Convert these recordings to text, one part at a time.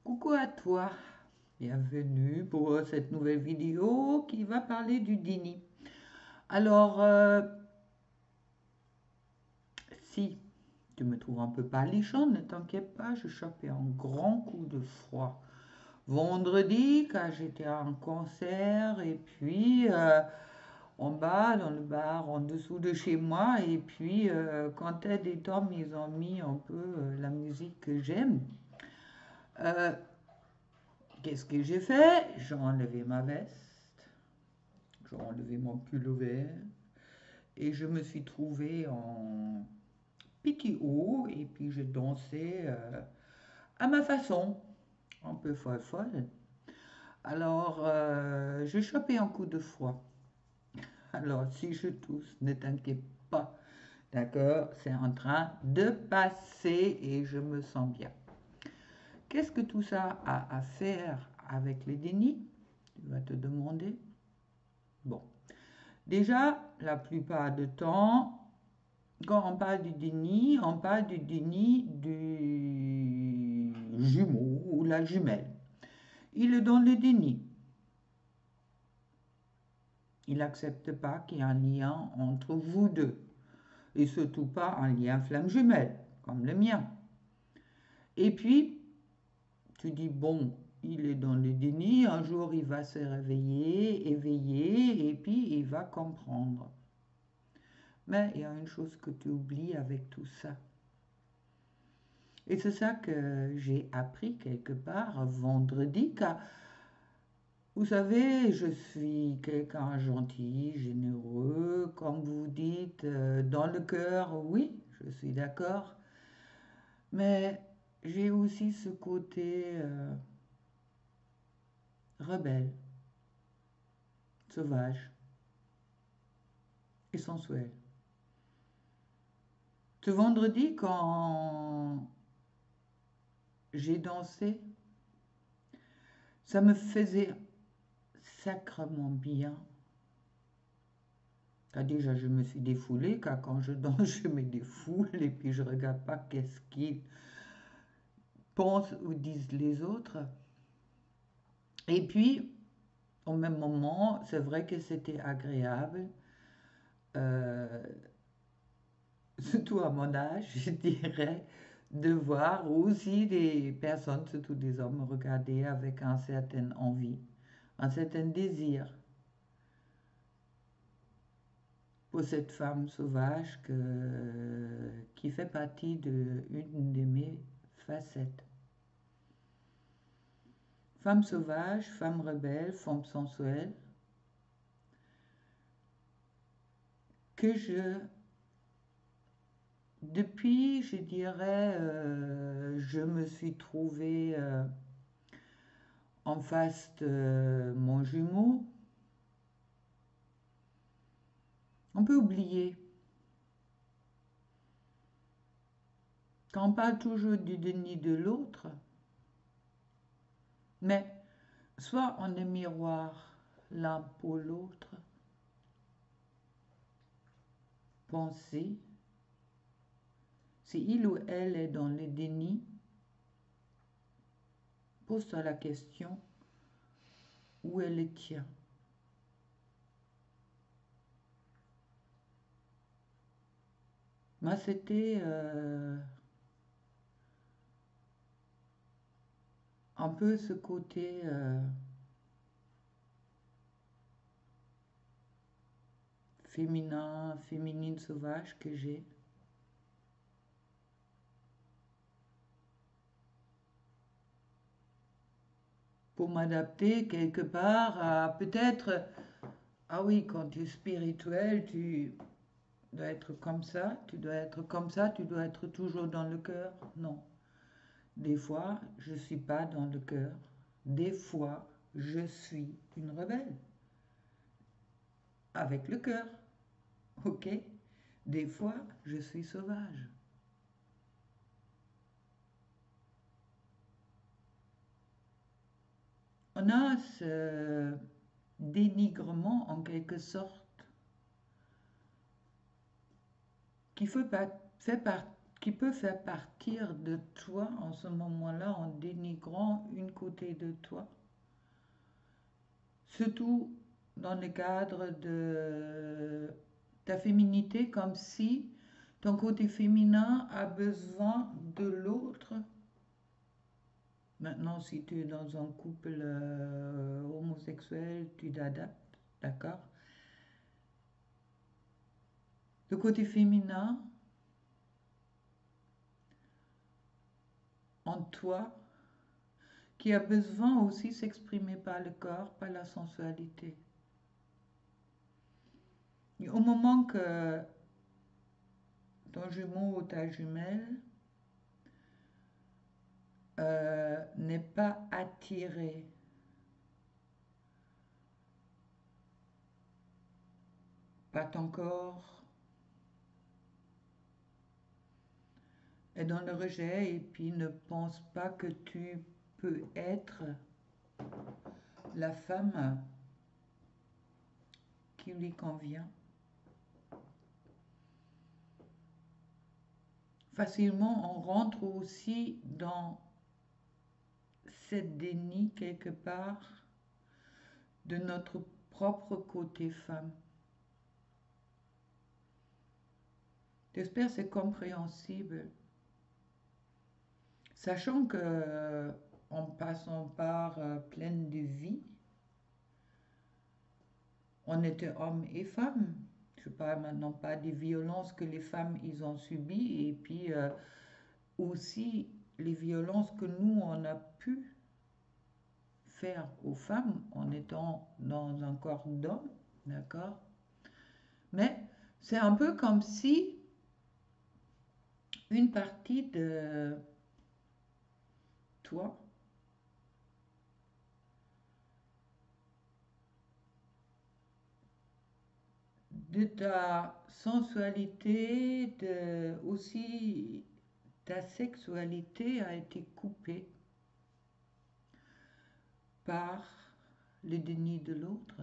Coucou à toi, bienvenue pour cette nouvelle vidéo qui va parler du déni. Alors, si tu me trouves un peu pâlichon, ne t'inquiète pas, je chopais un grand coup de froid. Vendredi, quand j'étais à un concert, et puis en bas, dans le bar, en dessous de chez moi, et puis quand elle des tombes, ils ont mis un peu la musique que j'aime. Euh, Qu'est-ce que j'ai fait? J'ai enlevé ma veste, j'ai enlevé mon pullover et je me suis trouvée en petit haut et puis j'ai dansé à ma façon, un peu folle folle. Alors, j'ai chopé un coup de froid. Alors, si je tousse, ne t'inquiète pas, d'accord? C'est en train de passer et je me sens bien. Qu'est-ce que tout ça a à faire avec les dénis? Tu vas te demander. Bon, déjà, la plupart du temps, quand on parle du déni, on parle du déni du jumeau ou la jumelle. Il est dans le déni. Il n'accepte pas qu'il y ait un lien entre vous deux. Et surtout pas un lien flamme jumelle, comme le mien. Et puis, tu dis, bon, il est dans le déni, un jour il va se réveiller, éveiller, et puis il va comprendre. Mais il y a une chose que tu oublies avec tout ça. Et c'est ça que j'ai appris quelque part vendredi, car vous savez, je suis quelqu'un gentil, généreux, comme vous dites, dans le cœur, oui, je suis d'accord, mais j'ai aussi ce côté rebelle, sauvage et sensuel. Ce vendredi, quand j'ai dansé, ça me faisait sacrément bien. Car déjà, je me suis défoulée, car quand je danse, je me défoule et puis je regarde pas qu'est-ce qu'ils pensent ou disent les autres. Et puis, au même moment, c'est vrai que c'était agréable, euh, surtout à mon âge, je dirais, de voir aussi des personnes, surtout des hommes, regarder avec un certain envie, un certain désir pour cette femme sauvage qui fait partie d'une de mes facettes. Femme sauvage, femme rebelle, femme sensuelle, que depuis, je dirais, je me suis trouvée en face de mon jumeau, on peut oublier. Quand on parle toujours du déni de l'autre, mais soit on est miroir l'un pour l'autre, pensez, si il ou elle est dans le déni, pose-toi la question où elle le tient. Moi, c'était un peu ce côté féminin, féminine sauvage que j'ai. Pour m'adapter quelque part à peut-être, ah oui, quand tu es spirituel, tu dois être comme ça, tu dois être comme ça, tu dois être toujours dans le cœur. Non. Des fois, je ne suis pas dans le cœur. Des fois, je suis une rebelle. Avec le cœur. Ok? Des fois, je suis sauvage. On a ce dénigrement en quelque sorte qui fait, pas, fait par, qui peut faire partir de toi en ce moment-là en dénigrant une côté de toi, surtout dans le cadre de ta féminité, comme si ton côté féminin a besoin de l'autre. Maintenant, si tu es dans un couple homosexuel, tu t'adaptes, d'accord? Le côté féminin en toi qui a besoin aussi de s'exprimer par le corps, par la sensualité. Et au moment que ton jumeau ou ta jumelle n'est pas attiré par ton corps, est dans le rejet et puis ne pense pas que tu peux être la femme qui lui convient, facilement on rentre aussi dans cette déni quelque part de notre propre côté femme. J'espère que c'est compréhensible. Sachant que en passant par pleine de vie, on était hommes et femmes. Je parle maintenant pas des violences que les femmes ils ont subies et puis aussi les violences que nous on a pu faire aux femmes en étant dans un corps d'homme, d'accord? Mais c'est un peu comme si une partie de toi de ta sensualité, aussi ta sexualité a été coupée par le déni de l'autre.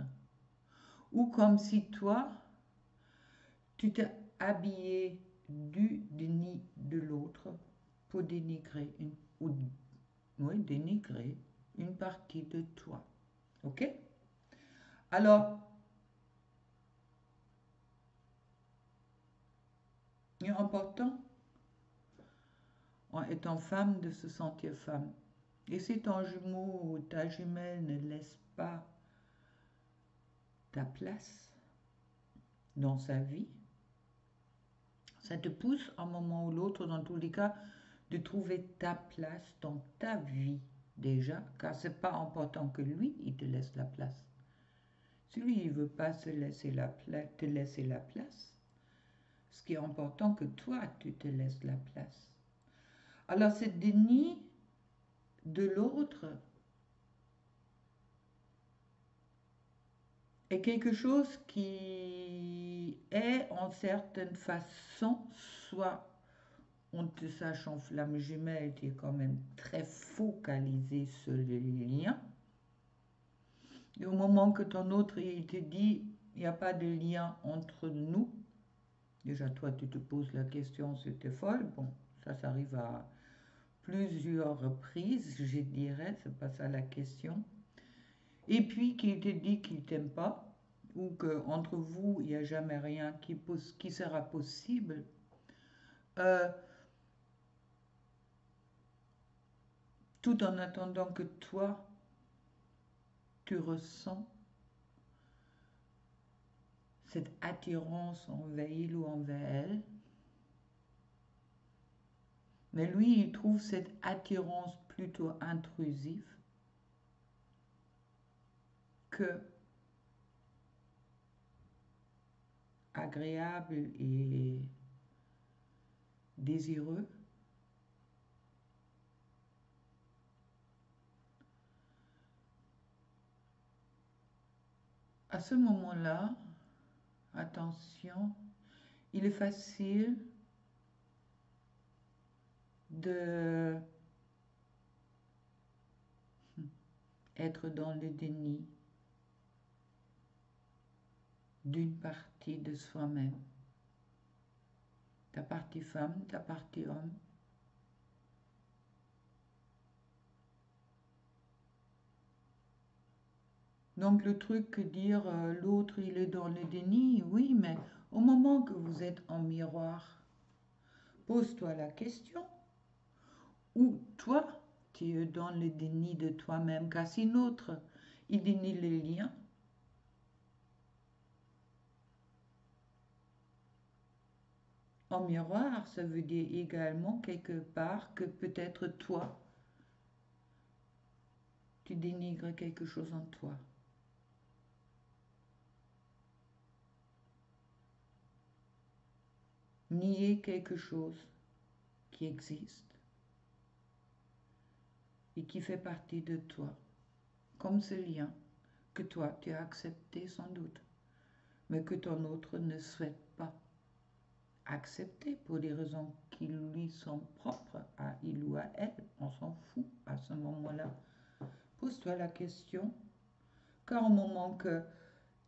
Ou comme si toi, tu t'es habillé du déni de l'autre pour dénigrer dénigrer une partie de toi. Ok? Alors, il est important, en étant femme, de se sentir femme. Et si ton jumeau ou ta jumelle ne laisse pas ta place dans sa vie, ça te pousse à un moment ou l'autre, dans tous les cas, de trouver ta place dans ta vie déjà, car c'est pas important que lui, il te laisse la place. Si lui, il veut pas te laisser la place, ce qui est important que toi, tu te laisses la place. Alors, ce déni de l'autre est quelque chose qui est en certaine façon, soit on te sache en flamme jumelle, tu es quand même très focalisé sur le lien. Et au moment que ton autre il te dit il n'y a pas de lien entre nous, déjà toi tu te poses la question si tu es folle. Bon, ça arrive à plusieurs reprises, je dirais, c'est pas ça la question. Et puis qu'il te dit qu'il t'aime pas, ou qu'entre vous il n'y a jamais rien qui sera possible. Tout en attendant que toi, tu ressens cette attirance envers il ou envers elle. Mais lui, il trouve cette attirance plutôt intrusive que agréable et désireux. À ce moment-là, attention, il est facile de être dans le déni d'une partie de soi-même. ta partie femme, ta partie homme. Donc le truc que dire l'autre il est dans le déni, oui, mais au moment que vous êtes en miroir, pose-toi la question, ou toi, tu es dans le déni de toi-même, car si l'autre, il dénie les liens, en miroir, ça veut dire également quelque part que peut-être toi, tu dénigres quelque chose en toi. Nier quelque chose qui existe et qui fait partie de toi, comme ce lien que toi tu as accepté sans doute, mais que ton autre ne souhaite pas accepter pour des raisons qui lui sont propres à il ou à elle. On s'en fout à ce moment-là. Pose-toi la question, car au moment qu'il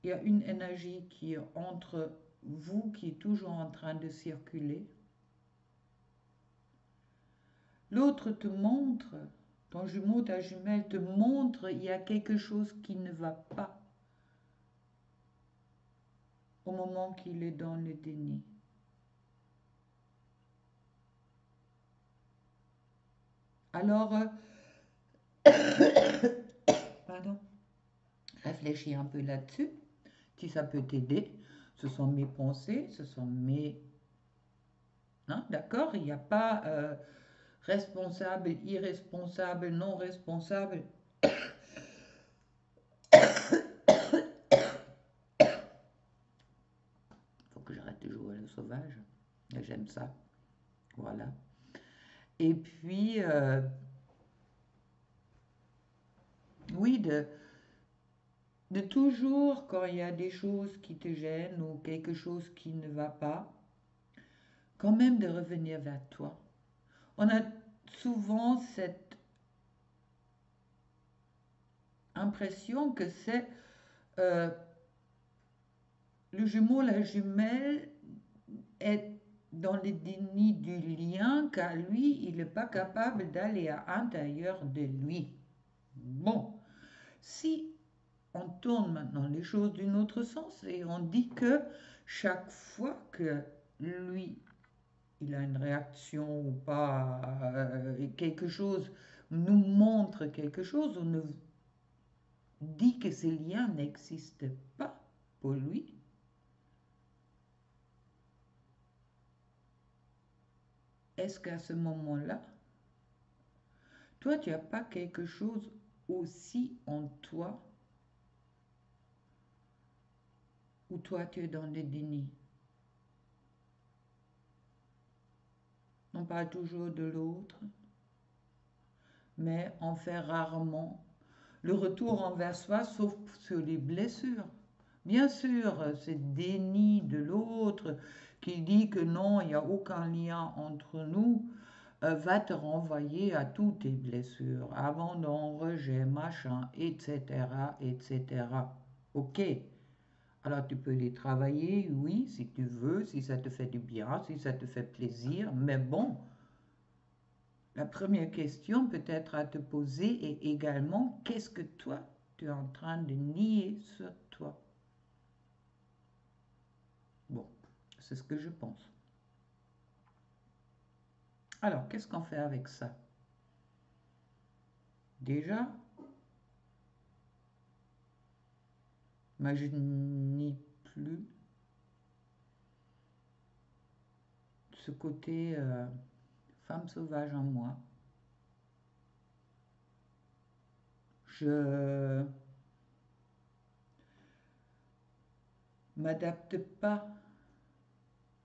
y a une énergie qui est entre vous, qui est toujours en train de circuler, l'autre te montre, ton jumeau, ta jumelle te montre il y a quelque chose qui ne va pas au moment qu'il est dans le déni. Alors, pardon, réfléchis un peu là-dessus, si ça peut t'aider. Ce sont mes pensées, ce sont mes... Hein, d'accord? Il n'y a pas responsable, irresponsable, non responsable. Faut que j'arrête de jouer le sauvage. J'aime ça. Voilà. Et puis, oui, de toujours, quand il y a des choses qui te gênent ou quelque chose qui ne va pas, quand même de revenir vers toi. On a souvent cette impression que c'est euh, le jumeau, la jumelle est dans le déni du lien car lui, il n'est pas capable d'aller à l'intérieur de lui. Bon, si on tourne maintenant les choses d'un autre sens et on dit que chaque fois que lui, il a une réaction ou pas, quelque chose nous montre quelque chose, on nous dit que ces liens n'existent pas pour lui, est-ce qu'à ce moment-là, toi, tu n'as pas quelque chose aussi en toi où toi, tu es dans le déni? On parle toujours de l'autre, mais on fait rarement le retour envers soi, sauf sur les blessures. Bien sûr, ce déni de l'autre qui dit que non, il n'y a aucun lien entre nous, va te renvoyer à toutes tes blessures, abandon, rejet, machin, etc., etc. Ok. Alors tu peux les travailler, oui, si tu veux, si ça te fait du bien, si ça te fait plaisir, mais bon, la première question peut-être à te poser est également, qu'est-ce que toi, tu es en train de nier sur toi? Bon, c'est ce que je pense. Alors, qu'est-ce qu'on fait avec ça? Déjà, je nie plus ce côté femme sauvage en moi. Je m'adapte pas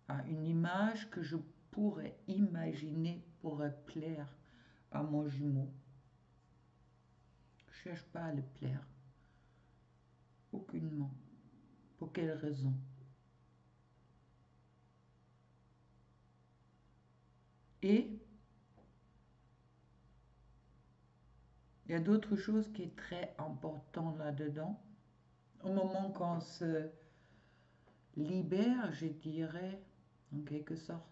à une image que je pourrais imaginer pourrait plaire à mon jumeau. Je cherche pas à le plaire. Aucunement. Pour quelle raison? Et il y a d'autres choses qui est très important là-dedans. Au moment qu'on se libère, je dirais, en quelque sorte,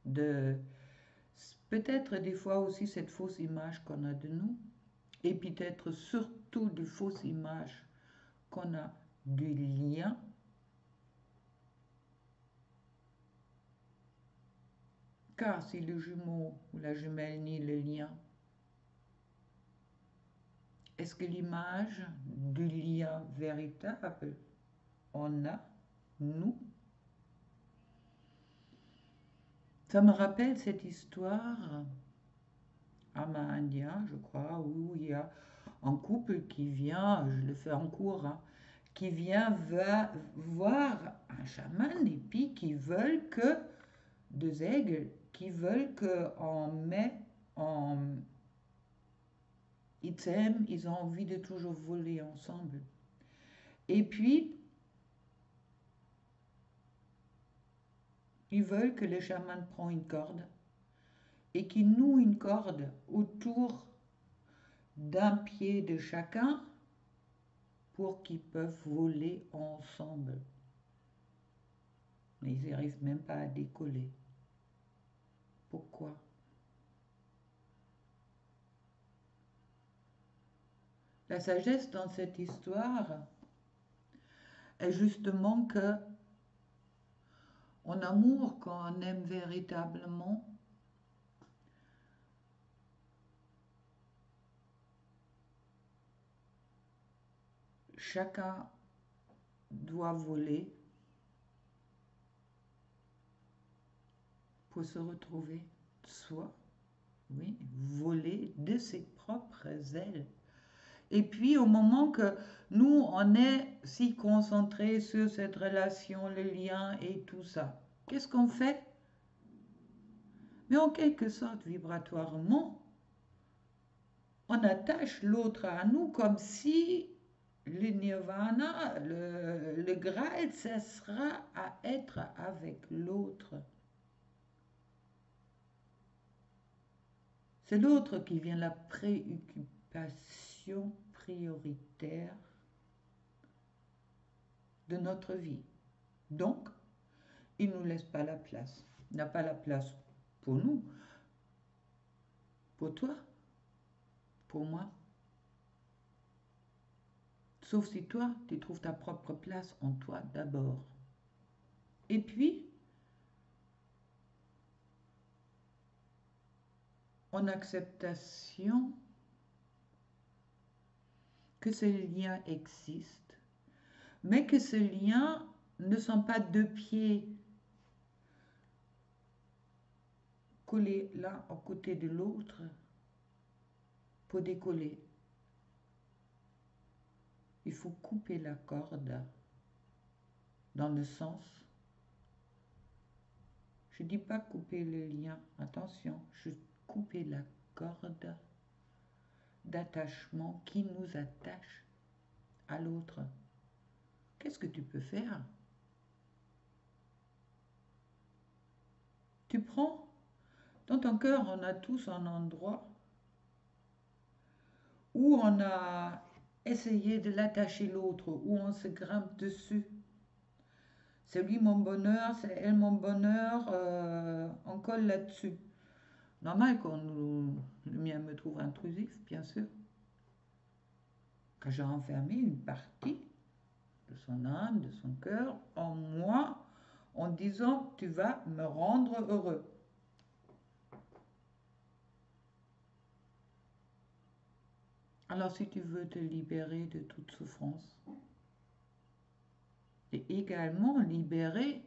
de peut-être des fois aussi cette fausse image qu'on a de nous, et peut-être surtout de fausses images qu'on a du lien. Car si le jumeau ou la jumelle nie le lien, est-ce que l'image du lien véritable on a, nous? Ça me rappelle cette histoire amindien, je crois, où il y a un couple qui vient, je le fais en cours, hein, qui vient voir un chaman et puis qui veulent que, deux aigles, qui veulent qu'on met en... Ils s'aiment, ils ont envie de toujours voler ensemble. Et puis, ils veulent que le chaman prenne une corde et qu'il noue une corde autour d'un pied de chacun pour qu'ils peuvent voler ensemble. Mais ils n'arrivent même pas à décoller. Pourquoi? La sagesse dans cette histoire est justement que en amour, quand on aime véritablement, chacun doit voler pour se retrouver soi, oui, voler de ses propres ailes. Et puis au moment que nous, on est si concentré sur cette relation, le lien et tout ça, qu'est-ce qu'on fait? Mais en quelque sorte, vibratoirement, on attache l'autre à nous comme si le nirvana, le Graal, ça sera à être avec l'autre. C'est l'autre qui vient la préoccupation prioritaire de notre vie. Donc, il ne nous laisse pas la place. Il n'a pas la place pour nous, pour toi, pour moi. Sauf si toi, tu trouves ta propre place en toi d'abord. Et puis, en acceptation que ces liens existent, mais que ces liens ne sont pas deux pieds collés l'un à côté de l'autre pour décoller. Il faut couper la corde dans le sens, je ne dis pas couper le lien, attention, je couper la corde d'attachement qui nous attache à l'autre. Qu'est-ce que tu peux faire? Tu prends, dans ton cœur, on a tous un endroit où on a essayé de l'attacher l'autre, où on se grimpe dessus. C'est lui mon bonheur, c'est elle mon bonheur, on colle là-dessus. Normal quand le mien me trouve intrusif, bien sûr. Quand j'ai enfermé une partie de son âme, de son cœur, en moi, en disant tu vas me rendre heureux. Alors si tu veux te libérer de toute souffrance, et également libérer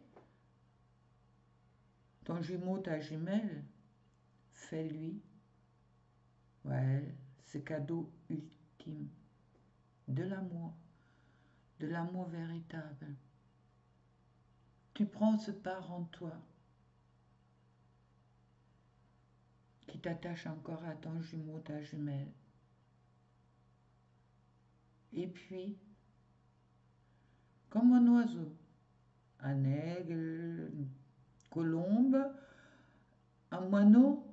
ton jumeau, ta jumelle, fais-lui, ouais, ce cadeau ultime de l'amour véritable. Tu prends ce part en toi qui t'attache encore à ton jumeau, ta jumelle. Et puis, comme un oiseau, un aigle, une colombe, un moineau,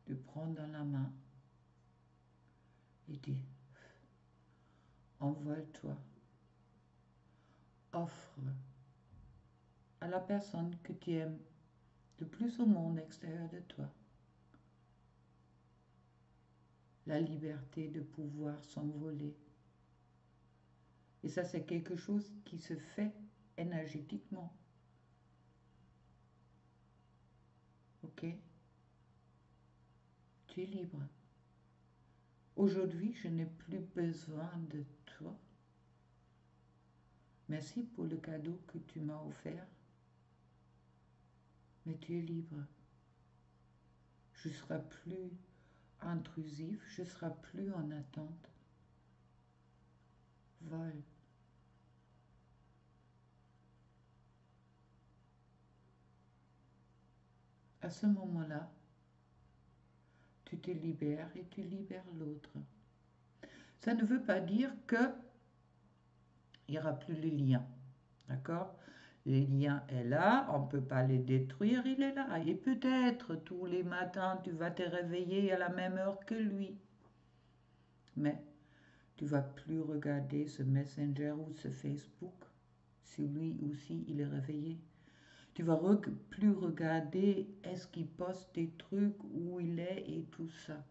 tu prends dans la main et dis, envole-toi, offre à la personne que tu aimes de plus au monde extérieur de toi. La liberté de pouvoir s'envoler. Et ça, c'est quelque chose qui se fait énergétiquement. Ok? Tu es libre. Aujourd'hui, je n'ai plus besoin de toi. Merci pour le cadeau que tu m'as offert. Mais tu es libre. Je ne serai plus intrusif, je ne serai plus en attente. Vol. À ce moment-là, tu te libères et tu libères l'autre. Ça ne veut pas dire que il n'y aura plus le lien. D'accord? Le lien est là, on ne peut pas le détruire, il est là. Et peut-être tous les matins, tu vas te réveiller à la même heure que lui. Mais tu vas plus regarder ce Messenger ou ce Facebook si lui aussi il est réveillé. Tu vas plus regarder est-ce qu'il poste des trucs, où il est et tout ça.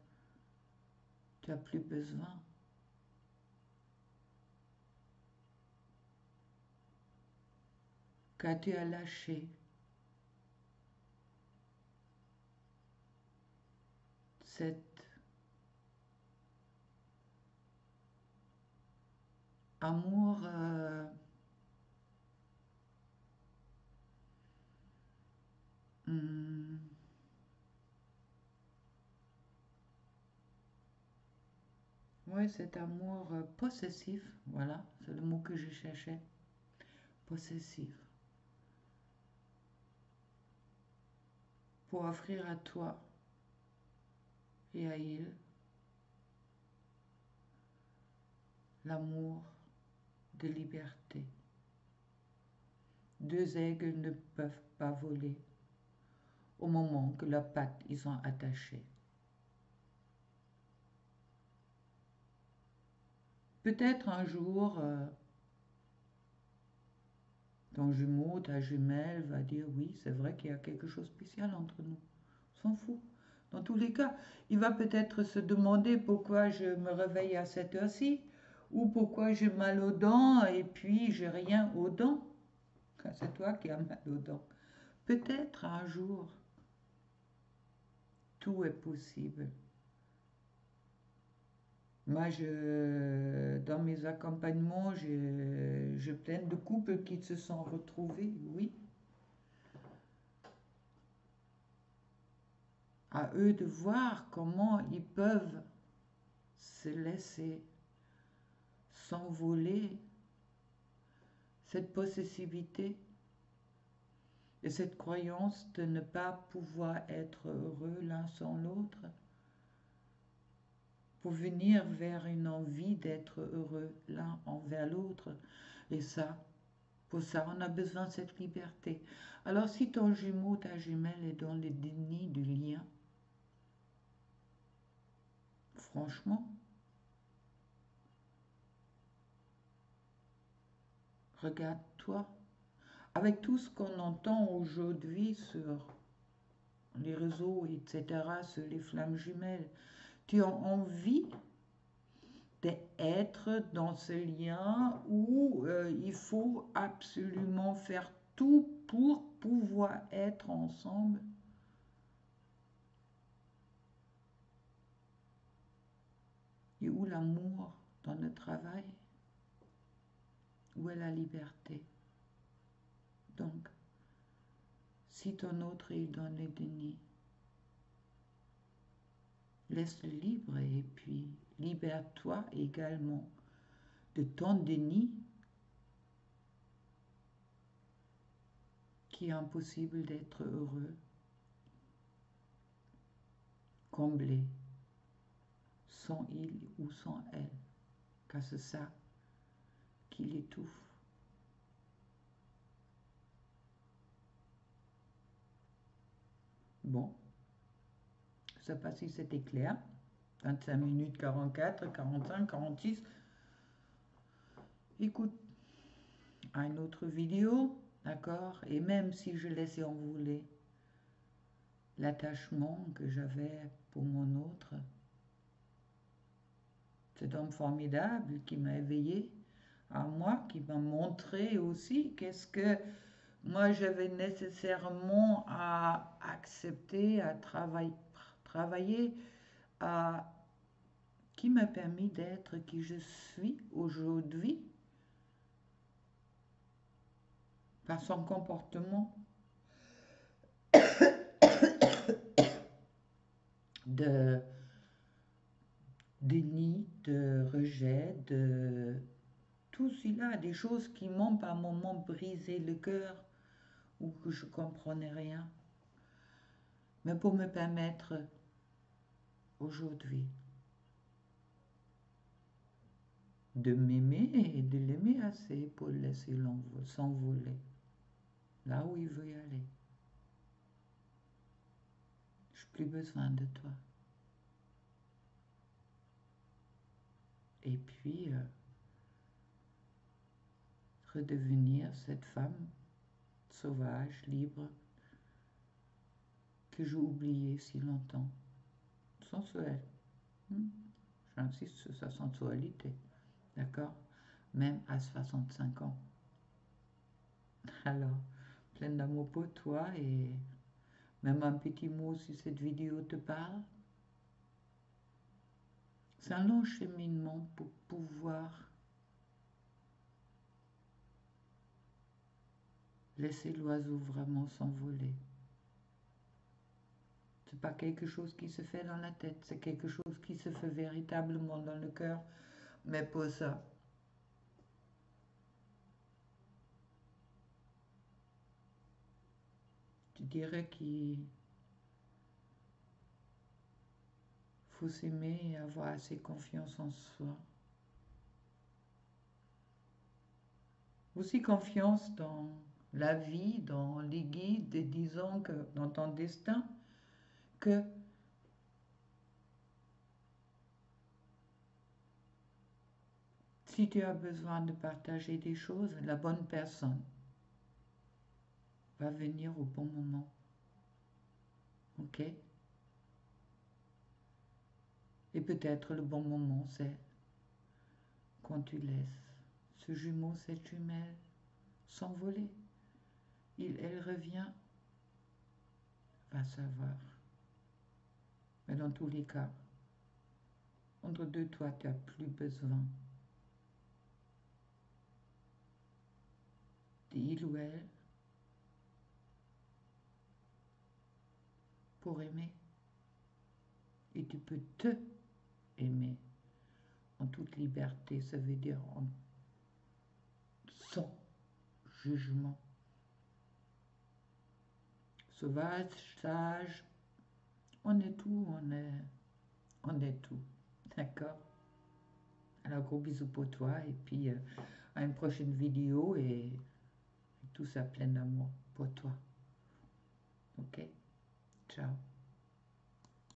Tu n'as plus besoin. Car tu as lâché cet amour ouais, cet amour possessif, voilà, c'est le mot que je cherchais, possessif, pour offrir à toi et à il l'amour de liberté. Deux aigles ne peuvent pas voler au moment que leurs pattes y sont attachées. Peut-être un jour, ton jumeau, ta jumelle va dire oui, c'est vrai qu'il y a quelque chose de spécial entre nous. On s'en fout. Dans tous les cas, il va peut-être se demander pourquoi je me réveille à cette heure-ci ou pourquoi j'ai mal aux dents et puis j'ai rien aux dents. C'est toi qui as mal aux dents. Peut-être un jour, tout est possible. Moi, dans mes accompagnements, je plein de couples qui se sont retrouvés, oui. À eux de voir comment ils peuvent se laisser s'envoler cette possessivité et cette croyance de ne pas pouvoir être heureux l'un sans l'autre pour venir vers une envie d'être heureux l'un envers l'autre. Et ça, pour ça, on a besoin de cette liberté. Alors si ton jumeau, ta jumelle est dans le déni du lien, franchement, regarde-toi. Avec tout ce qu'on entend aujourd'hui sur les réseaux, etc., sur les flammes jumelles, tu as envie d'être dans ce lien où il faut absolument faire tout pour pouvoir être ensemble. Et où l'amour dans le travail? Où est la liberté? Donc, si ton autre est dans le déni, laisse-le libre et puis libère-toi également de ton déni qui est impossible d'être heureux, comblé, sans il ou sans elle, car c'est ça qui l'étouffe. Bon, je ne sais pas si c'était clair. 25 minutes 44, 45, 46. Écoute, à une autre vidéo, d'accord? Et même si je laisse envoler, l'attachement que j'avais pour mon autre, cet homme formidable qui m'a éveillé à moi, qui m'a montré aussi qu'est-ce que moi j'avais nécessairement à accepter, à travailler, à qui m'a permis d'être qui je suis aujourd'hui par son comportement de déni, de rejet, de tout cela, des choses qui m'ont par moments brisé le cœur ou que je comprenais rien, mais pour me permettre aujourd'hui de m'aimer et de l'aimer assez pour le laisser s'envoler là où il veut y aller. Je n'ai plus besoin de toi. Et puis, redevenir cette femme sauvage, libre, que j'ai oubliée si longtemps, sensuelle. J'insiste sur sa sensualité, d'accord? Même à 65 ans. Alors, plein d'amour pour toi et même un petit mot si cette vidéo te parle. C'est un long cheminement pour pouvoir laisser l'oiseau vraiment s'envoler. C'est pas quelque chose qui se fait dans la tête, c'est quelque chose qui se fait véritablement dans le cœur. Mais pour ça, je dirais qu'il faut s'aimer et avoir assez confiance en soi. Aussi confiance dans la vie, dans les guides, et disons que dans ton destin, que si tu as besoin de partager des choses, la bonne personne va venir au bon moment. Ok? Et peut-être le bon moment, c'est quand tu laisses ce jumeau, cette jumelle s'envoler. Elle revient, va savoir. Mais dans tous les cas, entre deux, toi, tu n'as plus besoin d'il ou elle pour aimer. Et tu peux te aimer en toute liberté, ça veut dire sans jugement. Sauvage, sage, on est tout, on est tout. D'accord? Alors gros bisous pour toi et puis à une prochaine vidéo et tout ça plein d'amour pour toi. Ok? Ciao.